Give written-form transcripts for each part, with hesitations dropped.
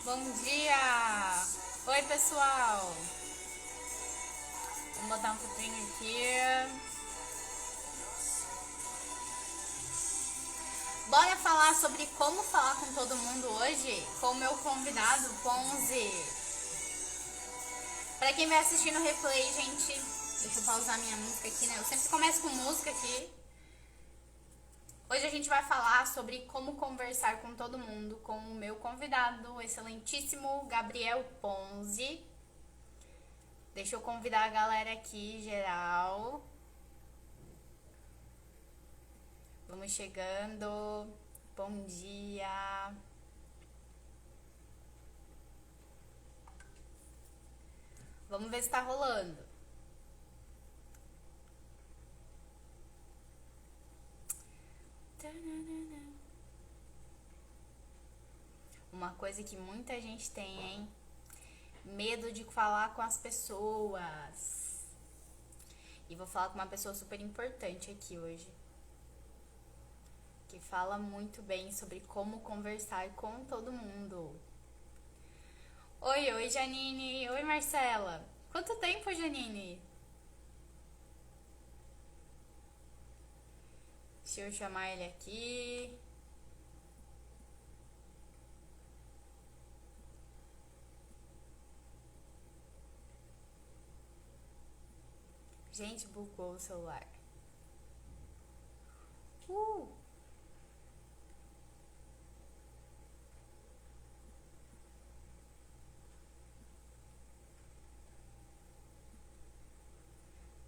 Bom dia! Oi, pessoal! Vamos botar um pouquinho aqui. Bora falar sobre como falar com todo mundo hoje com o meu convidado, Ponzi. Pra quem vai assistir no replay, gente, deixa eu pausar minha música aqui, né? Eu sempre começo com música aqui. Hoje a gente vai falar sobre como conversar com todo mundo com o meu convidado, o excelentíssimo Gabriel Ponzi. Deixa eu convidar a galera aqui, geral. Vamos chegando. Bom dia. Vamos ver se tá rolando. Uma coisa que muita gente tem, hein? Medo de falar com as pessoas. E vou falar com uma pessoa super importante aqui hoje, que fala muito bem sobre como conversar com todo mundo. Oi, Janine. Oi, Marcela. Quanto tempo, Janine? Deixa eu chamar ele aqui. Gente, bugou o celular. Uh!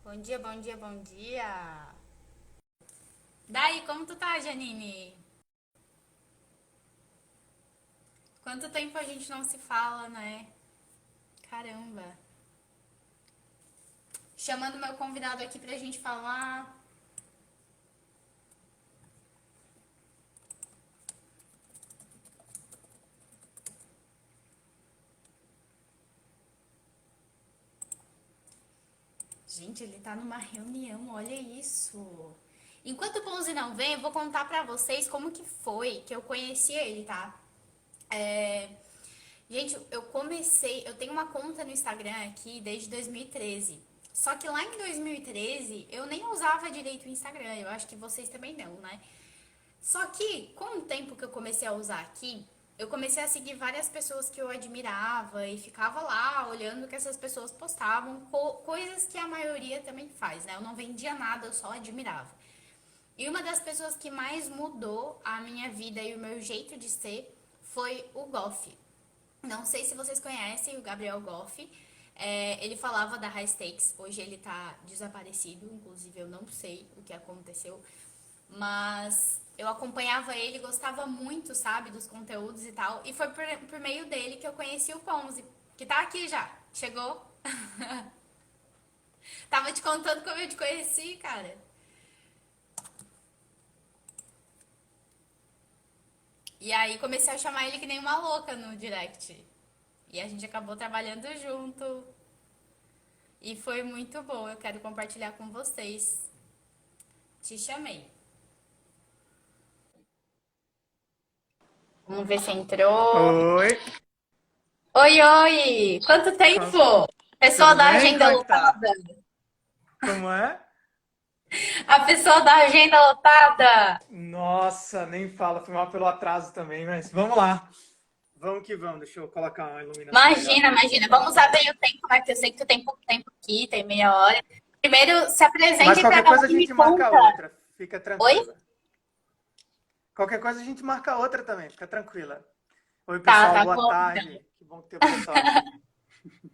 Bom dia, bom dia, bom dia. Daí, como tu tá, Janine? Quanto tempo a gente não se fala, né? Caramba. Chamando meu convidado aqui pra gente falar. Gente, ele tá numa reunião, olha isso. Enquanto o Ponzi não vem, eu vou contar pra vocês como que foi que eu conheci ele, tá? É... Gente, eu tenho uma conta no Instagram aqui desde 2013. Só que lá em 2013 eu nem usava direito o Instagram, eu acho que vocês também não, né? Só que com o tempo que eu comecei a usar aqui, eu comecei a seguir várias pessoas que eu admirava e ficava lá olhando o que essas pessoas postavam, coisas que a maioria também faz, né? Eu não vendia nada, eu só admirava. E uma das pessoas que mais mudou a minha vida e o meu jeito de ser foi o Goff. Não sei se vocês conhecem o Gabriel Goff. Ele falava da High Stakes, hoje ele tá desaparecido, inclusive eu não sei o que aconteceu, mas eu acompanhava ele, gostava muito, sabe, dos conteúdos e tal, e foi por meio dele que eu conheci o Ponzi, que tá aqui já, chegou. Tava te contando como eu te conheci, cara. E aí comecei a chamar ele que nem uma louca no direct. E a gente acabou trabalhando junto. E foi muito bom, eu quero compartilhar com vocês. Te chamei. Vamos ver se entrou. Oi, Oi, oi! Quanto tempo? co- Pessoal tudo da bem? agenda Como é que tá? lotada. Como é? A pessoa da agenda lotada. Nossa, nem fala, foi mal pelo atraso também, mas vamos lá. Vamos que vamos, deixa eu colocar uma iluminação melhor Imagina, aqui. imagina. Vamos usar bem o tempo, né? Que eu sei que tu tem pouco tempo aqui, tem meia hora. Primeiro, se Mas apresente pra qualquer galera coisa a e me gente marca conta. outra, fica Oi? tranquila. Qualquer coisa a gente marca outra também, fica tranquila. Oi, Tá, pessoal, tá boa bom, então. tarde. Que bom ter o pessoal aqui.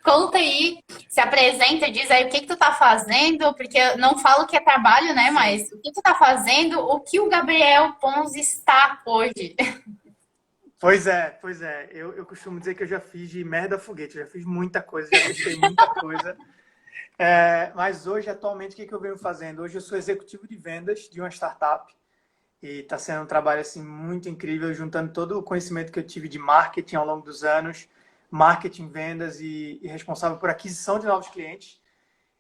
Conta aí, se apresenta, diz aí o que que tu tá fazendo, porque eu não falo que é trabalho, né? Sim. Mas o que tu tá fazendo, o que o Gabriel Pons está hoje. Pois é. Eu costumo dizer que eu já fiz de merda a foguete, já fiz muita coisa, já testei muita coisa. Mas hoje, atualmente, o que eu venho fazendo? Hoje eu sou executivo de vendas de uma startup e está sendo um trabalho assim muito incrível, juntando todo o conhecimento que eu tive de marketing ao longo dos anos, marketing, vendas e responsável por aquisição de novos clientes.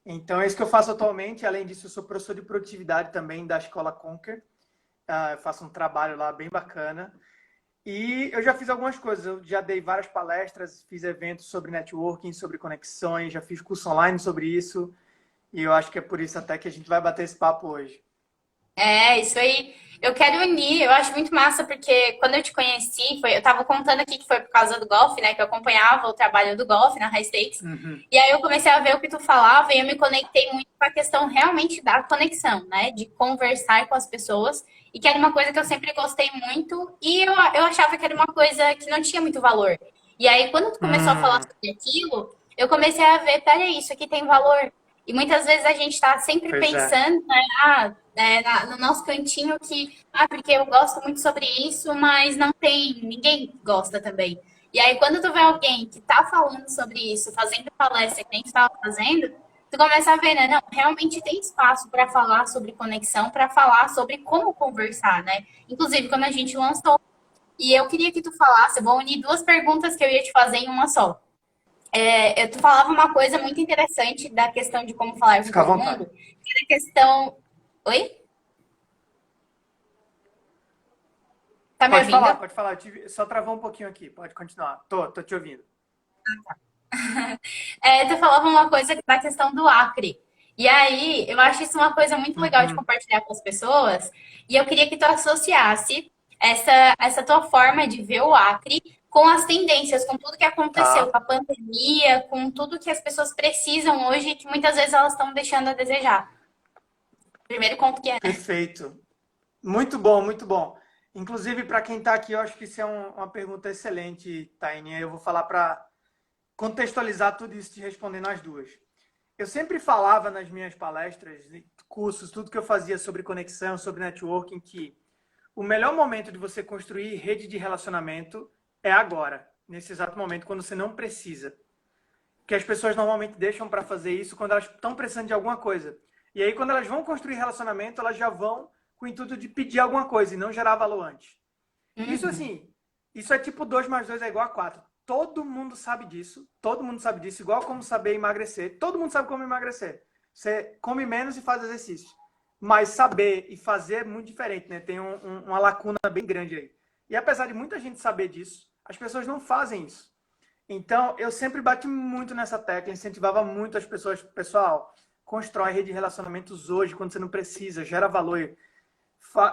Então é isso que eu faço atualmente. Além disso, eu sou professor de produtividade também da Escola Conquer. Eu faço um trabalho lá bem bacana. E eu já fiz algumas coisas, eu já dei várias palestras, fiz eventos sobre networking, sobre conexões, já fiz curso online sobre isso, e eu acho que é por isso até que a gente vai bater esse papo hoje. É, isso aí. Eu quero unir, eu acho muito massa, porque quando eu te conheci, eu tava contando aqui que foi por causa do golfe, né? Que eu acompanhava o trabalho do golfe na High Stakes. Uhum. E aí eu comecei a ver o que tu falava e eu me conectei muito com a questão realmente da conexão, né? De conversar com as pessoas. E que era uma coisa que eu sempre gostei muito. E eu achava que era uma coisa que não tinha muito valor. E aí, quando tu começou a falar Hum, sobre aquilo, eu comecei a ver, peraí, isso aqui tem valor. E muitas vezes a gente está sempre pois é, pensando, né, no nosso cantinho que, porque eu gosto muito sobre isso, mas não tem, ninguém gosta também. E aí, quando tu vê alguém que tá falando sobre isso, fazendo palestra que nem tu tava fazendo, tu começa a ver, né? Não, realmente tem espaço para falar sobre conexão, para falar sobre como conversar, né? Inclusive, quando a gente lançou, e eu queria que tu falasse, eu vou unir duas perguntas que eu ia te fazer em uma só. Tu falava uma coisa muito interessante da questão de como falar com fica à todo vontade. mundo, que era a questão. Oi? Tá me ouvindo? Pode falar, só travou um pouquinho aqui, pode continuar, tô te ouvindo. Tu falava uma coisa da questão do Acre. E aí, eu acho isso uma coisa muito legal de Uhum, compartilhar com as pessoas. E eu queria que tu associasse essa tua forma de ver o Acre com as tendências, com tudo que aconteceu, com tá, a pandemia, com tudo que as pessoas precisam hoje, que muitas vezes elas estão deixando a desejar. Primeiro ponto que é, né? perfeito. Muito bom, muito bom. Inclusive, para quem está aqui, eu acho que isso é uma pergunta excelente, Taine. Eu vou falar para contextualizar tudo isso te respondendo as duas. Eu sempre falava nas minhas palestras, cursos, tudo que eu fazia sobre conexão, sobre networking, que o melhor momento de você construir rede de relacionamento é agora, nesse exato momento, quando você não precisa. Que as pessoas normalmente deixam para fazer isso quando elas estão precisando de alguma coisa. E aí, quando elas vão construir relacionamento, elas já vão com o intuito de pedir alguma coisa e não gerar valor antes. Isso Uhum. assim, isso é tipo 2 mais 2 é igual a 4. Todo mundo sabe disso. Todo mundo sabe disso. Igual como saber emagrecer. Todo mundo sabe como emagrecer. Você come menos e faz exercício. Mas saber e fazer é muito diferente, né? Tem uma lacuna bem grande aí. E apesar de muita gente saber disso, as pessoas não fazem isso. Então, eu sempre bati muito nessa tecla, incentivava muito as pessoas, pessoal, constrói rede de relacionamentos hoje, quando você não precisa, gera valor,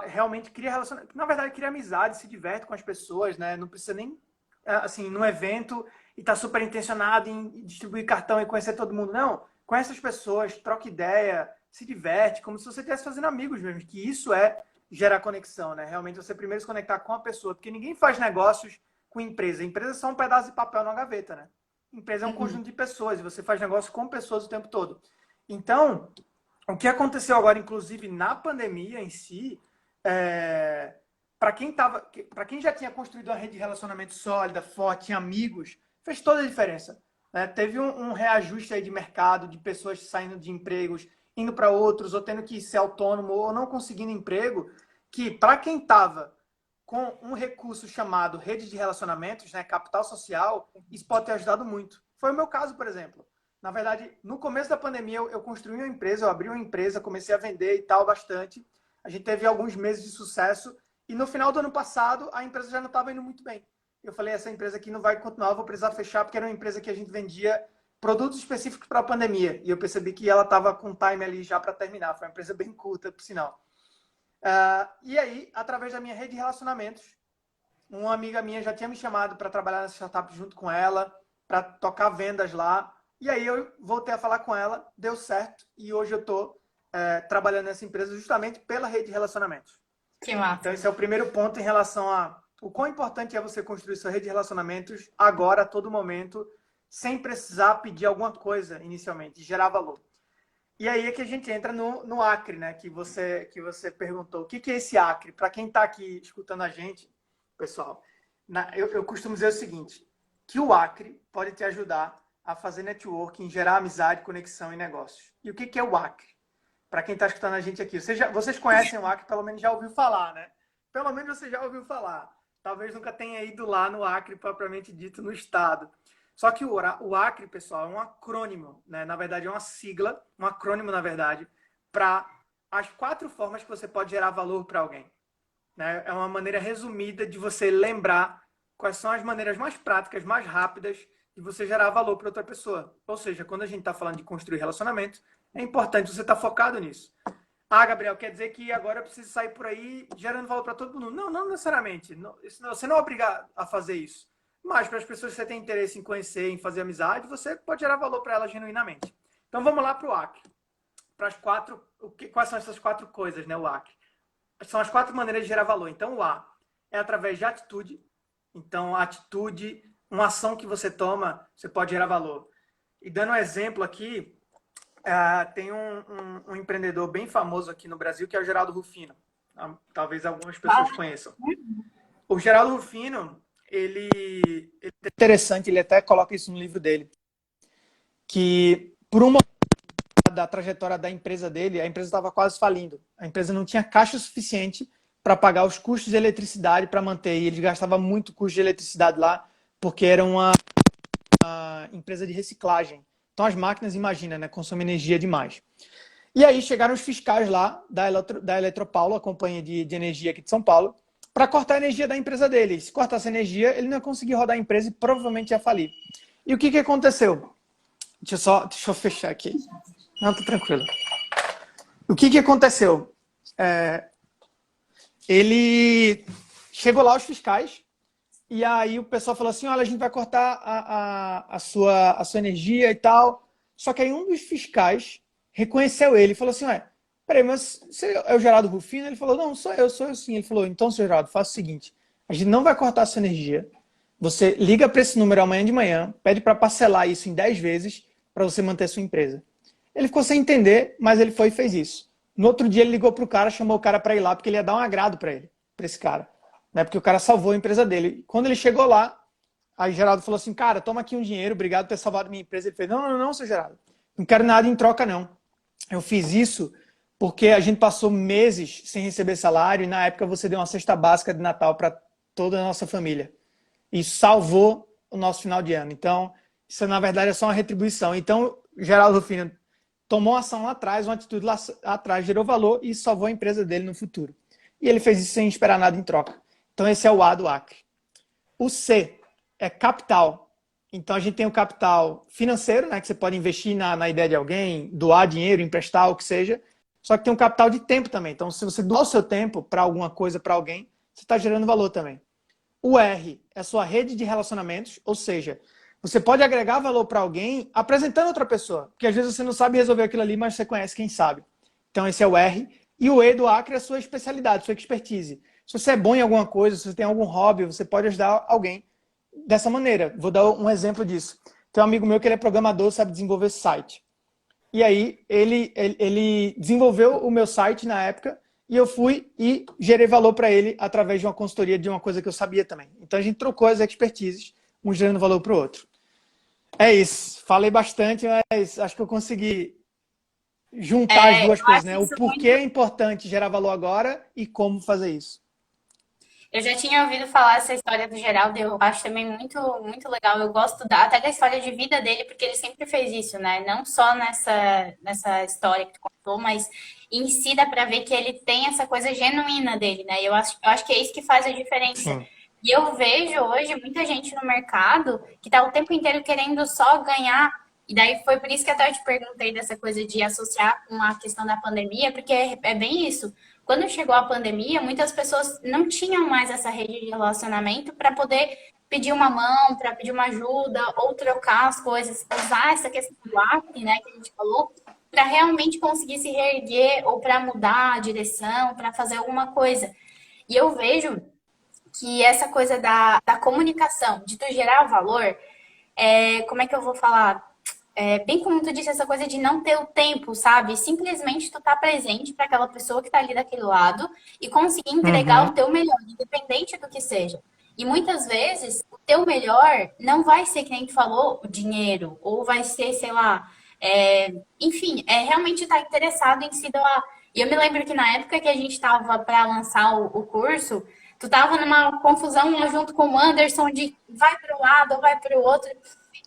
realmente cria relacionamento. Na verdade, cria amizade, se diverte com as pessoas, né? Não precisa nem, assim, num evento e tá super intencionado em distribuir cartão e conhecer todo mundo. Não, conhece as pessoas, troca ideia, se diverte, como se você estivesse fazendo amigos mesmo, que isso é gerar conexão, né? Realmente você primeiro se conectar com a pessoa, porque ninguém faz negócios com empresa. Empresa é só um pedaço de papel na gaveta, né? Empresa é um Uhum. conjunto de pessoas e você faz negócio com pessoas o tempo todo. Então, o que aconteceu agora, inclusive na pandemia em si, para quem já tinha construído uma rede de relacionamento sólida, forte, tinha amigos, fez toda a diferença. Né? Teve um reajuste aí de mercado, de pessoas saindo de empregos, indo para outros, ou tendo que ser autônomo, ou não conseguindo emprego, que para quem estava com um recurso chamado rede de relacionamentos, né, capital social, isso pode ter ajudado muito. Foi o meu caso, por exemplo. Na verdade, no começo da pandemia, eu construí uma empresa, eu abri uma empresa, comecei a vender e tal bastante. A gente teve alguns meses de sucesso e no final do ano passado, a empresa já não estava indo muito bem. Eu falei, essa empresa aqui não vai continuar, eu vou precisar fechar, porque era uma empresa que a gente vendia produtos específicos para a pandemia. E eu percebi que ela estava com time ali já para terminar. Foi uma empresa bem curta, por sinal. E aí, através da minha rede de relacionamentos, uma amiga minha já tinha me chamado para trabalhar nessa startup junto com ela, para tocar vendas lá. E aí eu voltei a falar com ela, deu certo, e hoje eu estou trabalhando nessa empresa justamente pela rede de relacionamentos. Que Então, massa. esse é o primeiro ponto em relação a o quão importante é você construir sua rede de relacionamentos agora, a todo momento, sem precisar pedir alguma coisa inicialmente, gerar valor. E aí é que a gente entra no Acre, né? Que você perguntou. O que é esse Acre? Para quem está aqui escutando a gente, pessoal, eu costumo dizer o seguinte: que o Acre pode te ajudar a fazer networking, gerar amizade, conexão e negócios. E o que é o Acre? Para quem está escutando a gente aqui, vocês conhecem o Acre, pelo menos já ouviu falar, né? Pelo menos você já ouviu falar. Talvez nunca tenha ido lá no Acre, propriamente dito, no estado. Só que o Acre, pessoal, é um acrônimo, né? Na verdade, é uma sigla, um acrônimo, na verdade, para as 4 formas que você pode gerar valor para alguém. né? É uma maneira resumida de você lembrar quais são as maneiras mais práticas, mais rápidas de você gerar valor para outra pessoa. Ou seja, quando a gente está falando de construir relacionamento, é importante você estar focado nisso. Ah, Gabriel, quer dizer que agora eu preciso sair por aí gerando valor para todo mundo. Não, não necessariamente. Você não é obrigado a fazer isso. Mas para as pessoas que você tem interesse em conhecer, em fazer amizade, você pode gerar valor para elas genuinamente. Então vamos lá para o ACRE. Para as quatro, quais são essas quatro coisas, né? O ACRE. São as quatro maneiras de gerar valor. Então o A é através de atitude. Então a atitude, uma ação que você toma, você pode gerar valor. E dando um exemplo aqui, tem um empreendedor bem famoso aqui no Brasil, que é o Geraldo Rufino. Talvez algumas pessoas conheçam. O Geraldo Rufino, ele é interessante, ele até coloca isso no livro dele, que por uma da trajetória da empresa dele, a empresa estava quase falindo. A empresa não tinha caixa suficiente para pagar os custos de eletricidade para manter. E ele gastava muito custo de eletricidade lá, porque era uma empresa de reciclagem. Então as máquinas, imagina, né, consomem energia demais. E aí chegaram os fiscais lá da Eletropaulo, a companhia de energia aqui de São Paulo, para cortar a energia da empresa dele. Se cortasse a energia, ele não ia conseguir rodar a empresa e provavelmente ia falir. E o que aconteceu? Deixa eu fechar aqui. Não, tá tranquilo. O que aconteceu? Ele chegou lá, os fiscais, e aí o pessoal falou assim, olha, a gente vai cortar a sua energia e tal. Só que aí um dos fiscais reconheceu ele e falou assim, ué, peraí, mas você é o Geraldo Rufino? Ele falou, não, sou eu sim. Ele falou, então, seu Geraldo, faça o seguinte, a gente não vai cortar a sua energia, você liga para esse número amanhã de manhã, pede para parcelar isso em 10 vezes para você manter a sua empresa. Ele ficou sem entender, mas ele foi e fez isso. No outro dia ele ligou para o cara, chamou o cara para ir lá, porque ele ia dar um agrado para ele, para esse cara. Né? Porque o cara salvou a empresa dele. Quando ele chegou lá, aí Geraldo falou assim, cara, toma aqui um dinheiro, obrigado por ter salvado minha empresa. Ele fez, não, seu Geraldo, não quero nada em troca não. Eu fiz isso porque a gente passou meses sem receber salário e na época você deu uma cesta básica de Natal para toda a nossa família. E salvou o nosso final de ano. Então, isso na verdade é só uma retribuição. Então, Geraldo Rufino tomou ação lá atrás, uma atitude lá atrás, gerou valor e salvou a empresa dele no futuro. E ele fez isso sem esperar nada em troca. Então esse é o A do ACRE. O C é capital. Então a gente tem o capital financeiro, né, que você pode investir na ideia de alguém, doar dinheiro, emprestar, o que seja. Só que tem um capital de tempo também. Então se você doar o seu tempo para alguma coisa, para alguém, você está gerando valor também. O R é a sua rede de relacionamentos, ou seja, você pode agregar valor para alguém apresentando outra pessoa. Porque às vezes você não sabe resolver aquilo ali, mas você conhece quem sabe. Então esse é o R. E o E do ACRE é a sua especialidade, sua expertise. Se você é bom em alguma coisa, se você tem algum hobby, você pode ajudar alguém dessa maneira. Vou dar um exemplo disso. Tem um amigo meu que ele é programador, sabe desenvolver site. E aí ele desenvolveu o meu site na época e eu fui e gerei valor para ele através de uma consultoria de uma coisa que eu sabia também. Então a gente trocou as expertises, um gerando valor para o outro. É isso. Falei bastante, mas acho que eu consegui juntar as duas coisas, né? O porquê é importante gerar valor agora e como fazer isso. Eu já tinha ouvido falar essa história do Geraldo, eu acho também muito, muito legal. Eu gosto até da história de vida dele, porque ele sempre fez isso, né? Não só nessa história que tu contou, mas em si dá pra ver que ele tem essa coisa genuína dele, né? Eu acho que é isso que faz a diferença. Sim. E eu vejo hoje muita gente no mercado que tá o tempo inteiro querendo só ganhar. E daí foi por isso que até eu te perguntei dessa coisa de associar com a questão da pandemia, porque é bem isso. Quando chegou a pandemia, muitas pessoas não tinham mais essa rede de relacionamento para poder pedir uma mão, para pedir uma ajuda, ou trocar as coisas, usar essa questão do ACRE, né, que a gente falou, para realmente conseguir se reerguer ou para mudar a direção, para fazer alguma coisa. E eu vejo que essa coisa da comunicação, de tu gerar valor, como é que eu vou falar? Bem como tu disse, essa coisa de não ter o tempo, sabe? Simplesmente tu tá presente para aquela pessoa que tá ali daquele lado e conseguir entregar o teu melhor, independente do que seja. E muitas vezes, o teu melhor não vai ser, que nem tu falou, o dinheiro, ou vai ser, sei lá, enfim, realmente estar interessado em se doar. E eu me lembro que na época que a gente tava para lançar o curso, tu tava numa confusão lá junto com o Anderson de vai para um lado ou vai para o outro.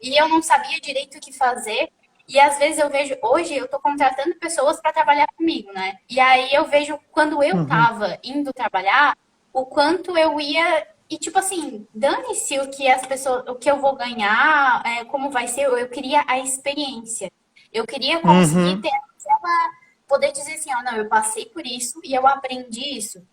E eu não sabia direito o que fazer. E às vezes eu vejo, hoje eu tô contratando pessoas para trabalhar comigo, né? E aí eu vejo, quando eu tava indo trabalhar, o quanto eu ia. E tipo assim, dane-se o que as pessoas, o que eu vou ganhar, como vai ser, eu queria a experiência. Eu queria conseguir Uhum. ter aquela, poder dizer assim, ó, não, eu passei por isso e eu aprendi isso.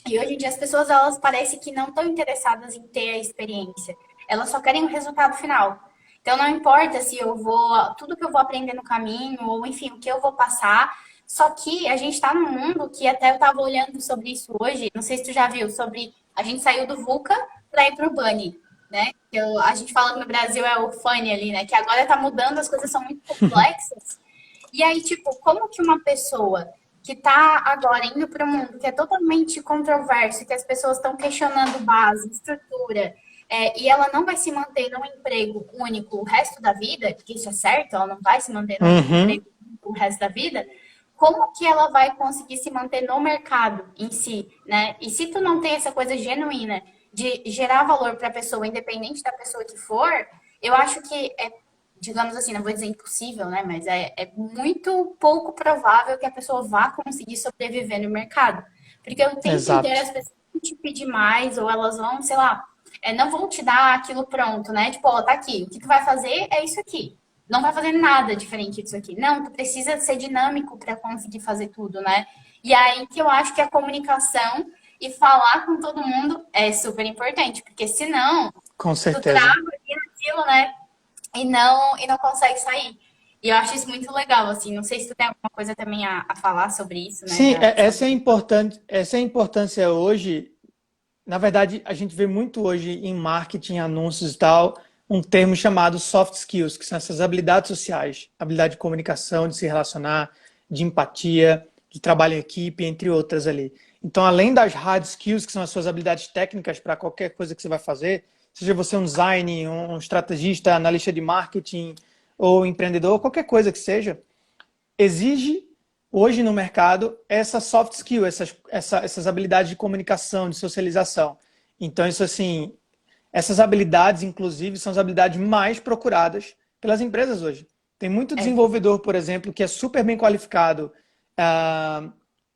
E hoje em dia as pessoas, elas parecem que não estão interessadas em ter a experiência. Elas só querem o resultado final. Então não importa se eu vou, tudo que eu vou aprender no caminho, ou enfim, o que eu vou passar. Só que a gente está num mundo que até eu estava olhando sobre isso hoje, não sei se tu já viu, sobre a gente saiu do VUCA para ir para o Bunny, né? A gente fala que no Brasil é o Funny ali, né? Que agora está mudando, as coisas são muito complexas. E aí, tipo, como que uma pessoa que está agora indo para um mundo que é totalmente controverso, que as pessoas estão questionando base, estrutura, e ela não vai se manter num emprego único o resto da vida, que isso é certo, ela não vai se manter num Uhum. emprego único o resto da vida, como que ela vai conseguir se manter no mercado em si, né? E se tu não tem essa coisa genuína de gerar valor para a pessoa, independente da pessoa que for, eu acho que digamos assim, não vou dizer impossível, né? Mas é muito pouco provável que a pessoa vá conseguir sobreviver no mercado. Porque o tempo inteiro Exato. as pessoas vão te pedir mais, ou elas vão, sei lá, não vão te dar aquilo pronto, né? Tipo, ó, tá aqui, o que tu vai fazer é isso aqui. Não vai fazer nada diferente disso aqui. Não, tu precisa ser dinâmico para conseguir fazer tudo, né? E aí que eu acho que a comunicação e falar com todo mundo é super importante, porque senão Com tu trava certeza. ali naquilo, né? E não consegue sair. E eu acho isso muito legal, assim. Não sei se tu tem alguma coisa também a falar sobre isso, né? Sim, Sobre... essa é a importância hoje. Na verdade, a gente vê muito hoje em marketing, anúncios e tal, um termo chamado soft skills, que são essas habilidades sociais, habilidade de comunicação, de se relacionar, de empatia, de trabalho em equipe, entre outras ali. Então, além das hard skills, que são as suas habilidades técnicas para qualquer coisa que você vai fazer, seja você um design, um estrategista, analista de marketing ou empreendedor, qualquer coisa que seja, exige hoje no mercado essa soft skill, essas habilidades de comunicação, de socialização. Então, isso assim, essas habilidades, inclusive, são as habilidades mais procuradas pelas empresas hoje. Tem muito É. desenvolvedor, por exemplo, que é super bem qualificado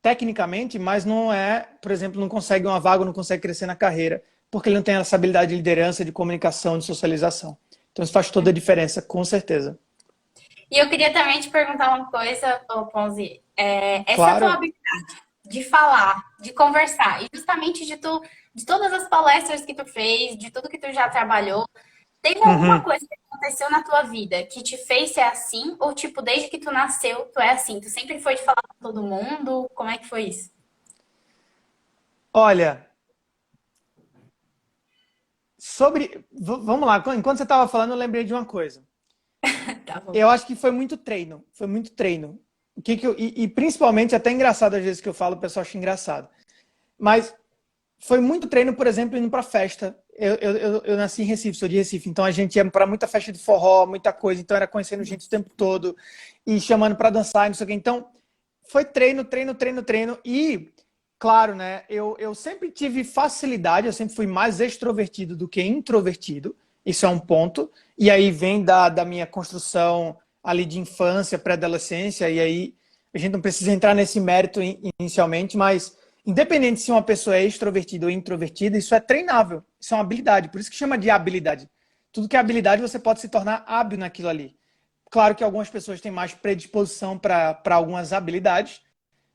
tecnicamente, mas não é, por exemplo, não consegue uma vaga, não consegue crescer na carreira, porque ele não tem essa habilidade de liderança, de comunicação, de socialização. Então, isso faz toda a diferença, com certeza. E eu queria também te perguntar uma coisa, ô Ponzi. Essa tua Claro. habilidade de falar, de conversar, e justamente de todas as palestras que tu fez, de tudo que tu já trabalhou, teve alguma Uhum. coisa que aconteceu na tua vida que te fez ser assim? Ou, tipo, desde que tu nasceu, tu é assim? Tu sempre foi de falar com todo mundo? Como é que foi isso? Olha, vamos lá, enquanto você estava falando, eu lembrei de uma coisa. Tá bom. Eu acho que foi muito treino, foi muito treino. E principalmente, até engraçado às vezes que eu falo, o pessoal acha engraçado. Mas foi muito treino, por exemplo, indo pra festa. Eu nasci em Recife, sou de Recife, então a gente ia para muita festa de forró, muita coisa, então era conhecendo gente o tempo todo e chamando para dançar, e não sei o quê. Então foi treino, treino, treino, treino. E, claro, né, eu sempre tive facilidade, eu sempre fui mais extrovertido do que introvertido, isso é um ponto. E aí vem da minha construção ali de infância, pré-adolescência, e aí a gente não precisa entrar nesse mérito inicialmente, mas independente se uma pessoa é extrovertida ou introvertida, isso é treinável, isso é uma habilidade, por isso que chama de habilidade. Tudo que é habilidade, você pode se tornar hábil naquilo ali. Claro que algumas pessoas têm mais predisposição para algumas habilidades,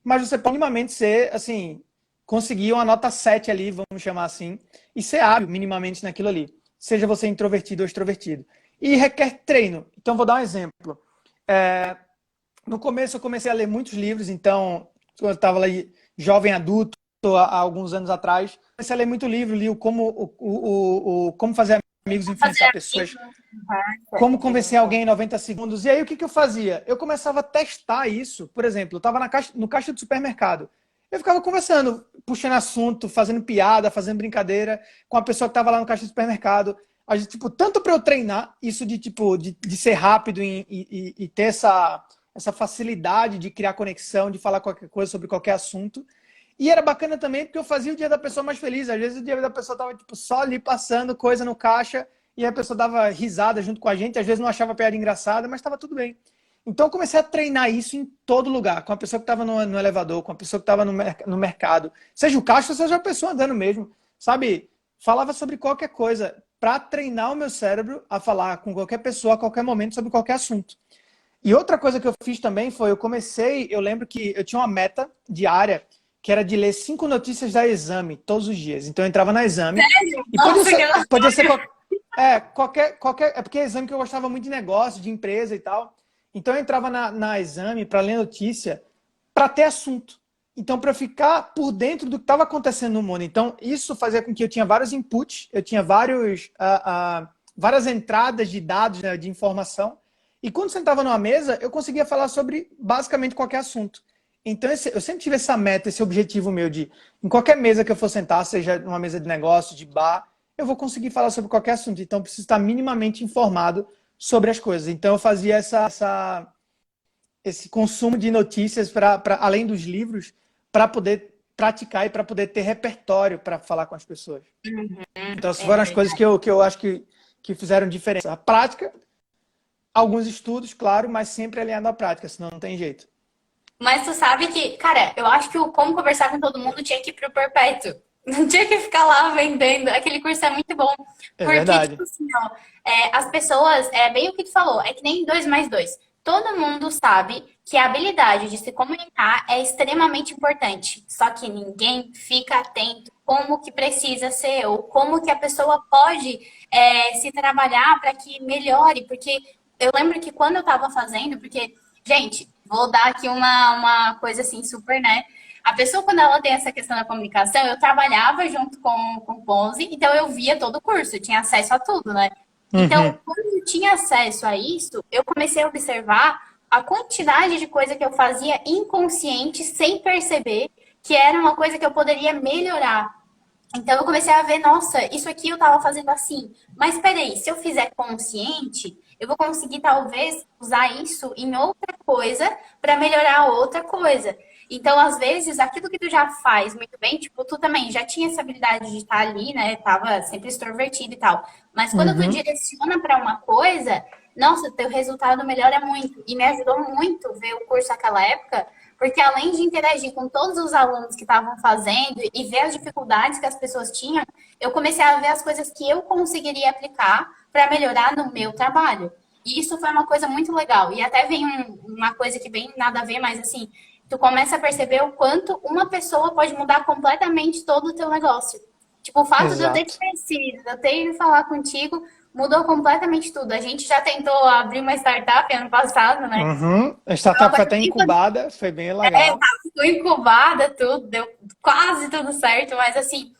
mas você pode minimamente ser, assim, conseguir uma nota 7 ali, vamos chamar assim, e ser hábil minimamente naquilo ali. Seja você introvertido ou extrovertido. E requer treino. Então, vou dar um exemplo. No começo, eu comecei a ler muitos livros, então, quando eu estava lá jovem adulto, há alguns anos atrás, comecei a ler muito livro, li Como Fazer Amigos e Influenciar Fazer Pessoas, amigos, como ele convencer alguém em 90 segundos. E aí, o que eu fazia? Eu começava a testar isso. Por exemplo, eu estava no caixa do supermercado. Eu ficava conversando, puxando assunto, fazendo piada, fazendo brincadeira com a pessoa que estava lá no caixa do supermercado. A gente, tipo, tanto para eu treinar isso de, tipo, de ser rápido e ter essa facilidade de criar conexão, de falar qualquer coisa sobre qualquer assunto. E era bacana também porque eu fazia o dia da pessoa mais feliz. Às vezes o dia da pessoa estava tipo, só ali passando coisa no caixa e a pessoa dava risada junto com a gente. Às vezes não achava a piada engraçada, mas estava tudo bem. Então eu comecei a treinar isso em todo lugar, com a pessoa que estava no elevador, com a pessoa que estava no mercado, seja o caixa, seja a pessoa andando mesmo, sabe? Falava sobre qualquer coisa, para treinar o meu cérebro a falar com qualquer pessoa, a qualquer momento, sobre qualquer assunto. E outra coisa que eu fiz também foi, eu lembro que eu tinha uma meta diária, que era de ler 5 notícias da Exame todos os dias. Então eu entrava na Exame, Sério? e Nossa, que podia ser é porque é Exame que eu gostava muito de negócio, de empresa e tal. Então eu entrava na Exame para ler notícia, para ter assunto. Então, para ficar por dentro do que estava acontecendo no mundo. Então, isso fazia com que eu tinha vários inputs, eu tinha várias entradas de dados, né, de informação. E quando sentava numa mesa, eu conseguia falar sobre basicamente qualquer assunto. Então, eu sempre tive essa meta, esse objetivo meu de, em qualquer mesa que eu for sentar, seja uma mesa de negócio, de bar, eu vou conseguir falar sobre qualquer assunto. Então, eu preciso estar minimamente informado sobre as coisas. Então, eu fazia esse consumo de notícias além dos livros, para poder praticar e para poder ter repertório para falar com as pessoas. Então, essas é foram as coisas verdade. que eu acho que fizeram diferença. A prática, alguns estudos, claro, mas sempre alinhado à prática, senão não tem jeito. Mas tu sabe que, cara, eu acho que o Como Conversar com Todo Mundo tinha que ir pro Perpétuo. Não tinha que ficar lá vendendo. Aquele curso é muito bom. É Porque, verdade. tipo assim, ó, as pessoas, é bem o que tu falou, é que nem 2 mais 2. Todo mundo sabe que a habilidade de se comunicar é extremamente importante. Só que ninguém fica atento como que precisa ser, ou como que a pessoa pode se trabalhar para que melhore. Porque eu lembro que quando eu tava fazendo, porque, gente, vou dar aqui uma coisa assim super, né? A pessoa, quando ela tem essa questão da comunicação, eu trabalhava junto com o Ponzi, então eu via todo o curso, eu tinha acesso a tudo, né? Então, Uhum. quando eu tinha acesso a isso, eu comecei a observar a quantidade de coisa que eu fazia inconsciente, sem perceber, que era uma coisa que eu poderia melhorar. Então eu comecei a ver, nossa, isso aqui eu tava fazendo assim. Mas peraí, se eu fizer consciente, eu vou conseguir talvez usar isso em outra coisa para melhorar outra coisa. Então, às vezes, aquilo que tu já faz muito bem, tipo, tu também já tinha essa habilidade de estar ali, né? Tava sempre extrovertido e tal. Mas quando tu Uhum. direciona para uma coisa, nossa, teu resultado melhora muito. E me ajudou muito ver o curso naquela época, porque além de interagir com todos os alunos que estavam fazendo e ver as dificuldades que as pessoas tinham, eu comecei a ver as coisas que eu conseguiria aplicar para melhorar no meu trabalho. E isso foi uma coisa muito legal. E até vem uma coisa que bem nada a ver, mas assim, tu começa a perceber o quanto uma pessoa pode mudar completamente todo o teu negócio. Tipo, o fato de eu ter te Exato. conhecido, de eu ter ido falar contigo, mudou completamente tudo. A gente já tentou abrir uma startup ano passado, né? Uhum. A startup foi até incubada, foi bem legal. Fui incubada, tudo, deu quase tudo certo, mas assim,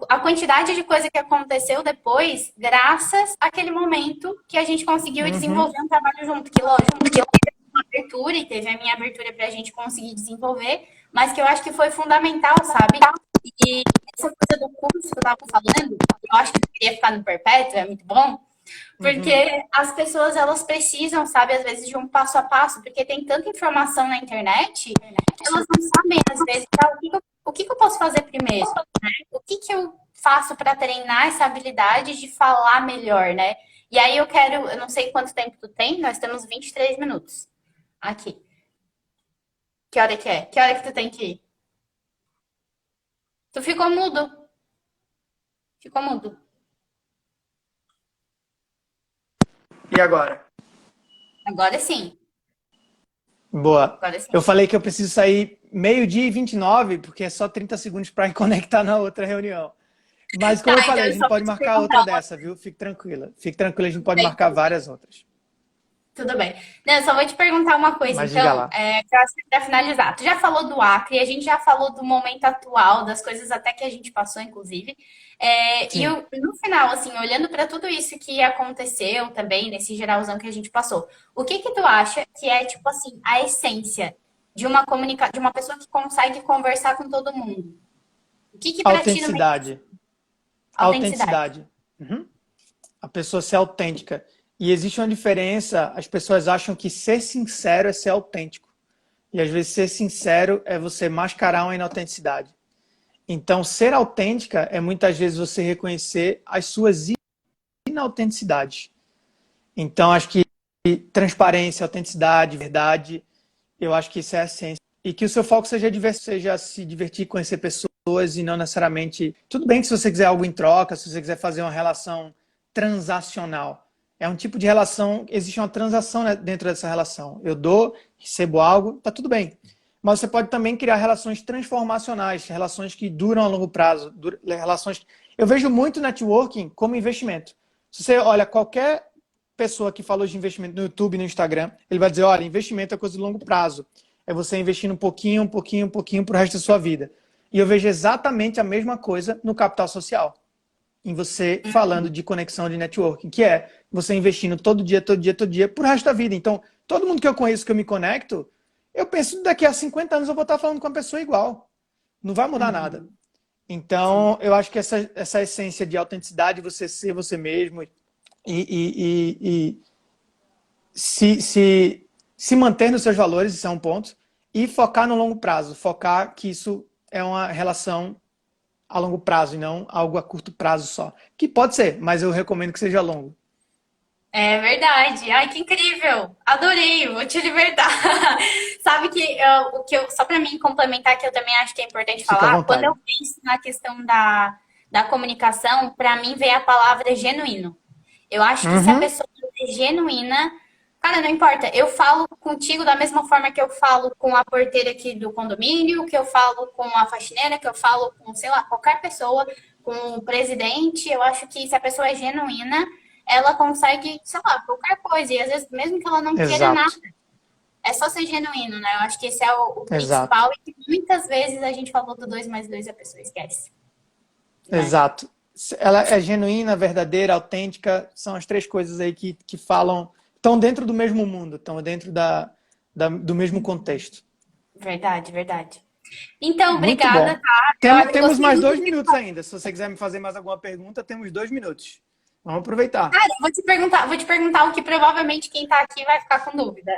a quantidade de coisa que aconteceu depois, graças àquele momento que a gente conseguiu Uhum. desenvolver um trabalho junto, que lógico, que eu tive uma abertura e teve a minha abertura para a gente conseguir desenvolver, mas que eu acho que foi fundamental, sabe? E essa coisa do curso que eu tava falando, eu acho que eu queria ficar no perpétuo, é muito bom, porque Uhum. as pessoas, elas precisam, sabe, às vezes, de um passo a passo, porque tem tanta informação na internet que elas não sabem, às vezes, o que que eu posso fazer primeiro, né? O que que eu faço para treinar essa habilidade de falar melhor, né? E aí eu não sei quanto tempo tu tem, nós temos 23 minutos aqui. Que hora que é? Que hora que tu tem que ir? Tu ficou mudo. Ficou mudo. E agora? Agora sim. Boa. Agora sim. Eu falei que eu preciso sair meio-dia e 29, porque é só 30 segundos para conectar na outra reunião. Mas, Tá, como eu então falei, a eu gente só vou pode te marcar perguntar outra uma dessa, viu? Fique tranquila. Fique tranquila, a gente pode coisa. marcar várias outras. Tudo bem. Não, eu só vou te perguntar uma coisa, Mas diga então, lá. para finalizar. Tu já falou do Acre, a gente já falou do momento atual, das coisas até que a gente passou, inclusive. Sim. No final, assim, olhando para tudo isso que aconteceu também, nesse geralzão que a gente passou, o que que tu acha que é, tipo assim, a essência de uma pessoa que consegue conversar com todo mundo? O que que para ti não é Autenticidade. autenticidade? Autenticidade. Uhum. A pessoa ser autêntica. E existe uma diferença, as pessoas acham que ser sincero é ser autêntico. E às vezes ser sincero é você mascarar uma inautenticidade. Então, ser autêntica é muitas vezes você reconhecer as suas inautenticidades. Então, acho que transparência, autenticidade, verdade. Eu acho que isso é a essência. E que o seu foco seja se divertir, conhecer pessoas e não necessariamente... Tudo bem que se você quiser algo em troca, se você quiser fazer uma relação transacional. É um tipo de relação, existe uma transação, né, dentro dessa relação. Eu dou, recebo algo, tá tudo bem. Mas você pode também criar relações transformacionais, relações que duram a longo prazo, relações... Eu vejo muito networking como investimento. Se você olha qualquer pessoa que falou de investimento no YouTube, no Instagram, ele vai dizer, olha, investimento é coisa de longo prazo. É você investindo um pouquinho, um pouquinho, um pouquinho pro resto da sua vida. E eu vejo exatamente a mesma coisa no capital social. Em você falando de conexão de networking, que é você investindo todo dia, todo dia, todo dia, pro resto da vida. Então, todo mundo que eu conheço, que eu me conecto, eu penso daqui a 50 anos eu vou estar falando com uma pessoa igual. Não vai mudar nada. Então, eu acho que essa essência de autenticidade, você ser você mesmo e se manter nos seus valores, isso é um ponto, e focar no longo prazo, focar que isso é uma relação a longo prazo e não algo a curto prazo só. Que pode ser, mas eu recomendo que seja longo. É verdade. Ai, que incrível. Adorei, vou te libertar. Sabe que o que eu, só para mim complementar, que eu também acho que é importante Fica à falar, quando eu vontade. penso na questão da comunicação, para mim vem a palavra genuíno. Eu acho que se a Uhum, pessoa é genuína, cara, não importa. Eu falo contigo da mesma forma que eu falo com a porteira aqui do condomínio, que eu falo com a faxineira, que eu falo com, sei lá, qualquer pessoa, com o presidente. Eu acho que se a pessoa é genuína, ela consegue, sei lá, qualquer coisa. E às vezes, mesmo que ela não queira nada, exato, é só ser genuíno, né? Eu acho que esse é o exato, principal e que muitas vezes a gente falou do 2 mais 2 e a pessoa esquece, né? exato. Ela é genuína, verdadeira, autêntica, são as três coisas aí que falam, estão dentro do mesmo mundo, estão dentro do mesmo contexto. Verdade, verdade. Então, Muito obrigada, bom. tá? Eu Temos gostei mais muito 2 minutos ainda. Se você quiser me fazer mais alguma pergunta, temos 2 minutos. Vamos aproveitar. Vou te perguntar o que provavelmente quem tá aqui vai ficar com dúvida.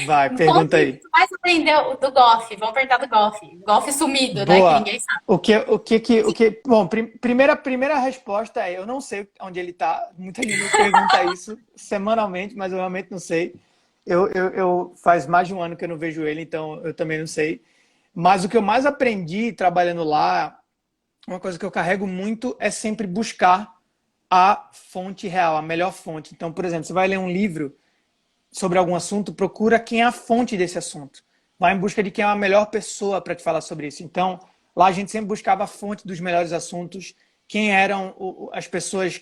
Vai, Me conta pergunta o que aí. tu mais aprendeu do golfe. Vamos perguntar do golfe. Golfe sumido, né? Que Boa. ninguém sabe. Bom, primeira resposta é, eu não sei onde ele está. Muita gente me pergunta isso semanalmente, mas eu realmente não sei. Eu faz mais de um ano que eu não vejo ele, então eu também não sei. Mas o que eu mais aprendi trabalhando lá, uma coisa que eu carrego muito é sempre buscar a fonte real, a melhor fonte. Então, por exemplo, você vai ler um livro sobre algum assunto, procura quem é a fonte desse assunto. Vai em busca de quem é a melhor pessoa para te falar sobre isso. Então, lá a gente sempre buscava a fonte dos melhores assuntos, quem eram as pessoas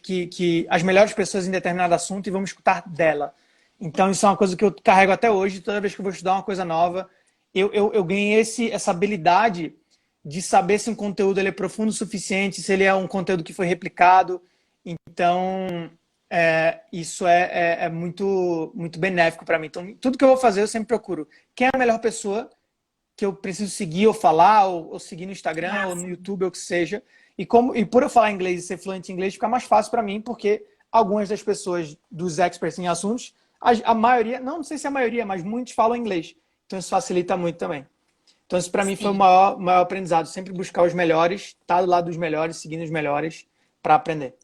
as melhores pessoas em determinado assunto e vamos escutar dela. Então, isso é uma coisa que eu carrego até hoje. Toda vez que eu vou estudar uma coisa nova, eu ganhei essa habilidade de saber se um conteúdo ele é profundo o suficiente, se ele é um conteúdo que foi replicado. Então, isso é muito, muito benéfico para mim. Então, tudo que eu vou fazer, eu sempre procuro quem é a melhor pessoa que eu preciso seguir ou falar, ou seguir no Instagram, ou no Massa. YouTube, ou o que seja. E por eu falar inglês e ser fluente em inglês, fica mais fácil para mim, porque algumas das pessoas, dos experts em assuntos, a maioria, não sei se é a maioria, mas muitos falam inglês. Então, isso facilita muito também. Então, isso para mim foi o Sim. maior aprendizado. Sempre buscar os melhores, estar do lado dos melhores, seguindo os melhores, para aprender.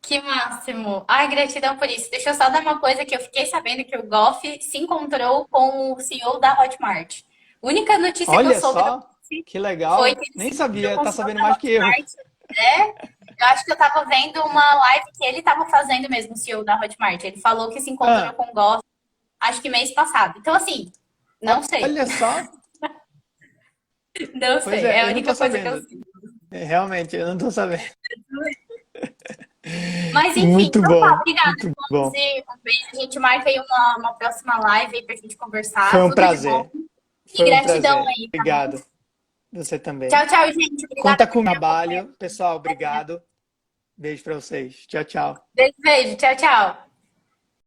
Que máximo. Ai, gratidão por isso. Deixa eu só dar uma coisa que eu fiquei sabendo que o Golf se encontrou com o CEO da Hotmart. Única notícia que eu Olha soube do só, Golf que foi legal. que ele Nem se encontrou sabia, com o tá CEO sabendo da mais que eu. Hotmart. É, eu acho que eu tava vendo uma live que ele tava fazendo mesmo, o CEO da Hotmart. Ele falou que se encontrou Ah, com o Golf, acho que mês passado. Então, assim, não sei. olha só. Não Pois sei. É é, a eu não tô única coisa que eu sabendo. sei. Realmente, eu não tô sabendo. Mas enfim, Muito então tá, bom, obrigada. muito bom. Vamos um beijo. A gente marca aí uma próxima live aí pra gente Foi conversar. um Tudo de bom. prazer. E Foi um gratidão prazer. aí, tá bom? Obrigado. Você também. Tchau, tchau, gente. Obrigada Conta por com o me acompanhar. trabalho. Pessoal, obrigado. Beijo pra vocês. Tchau, tchau. Beijo, beijo. Tchau, tchau.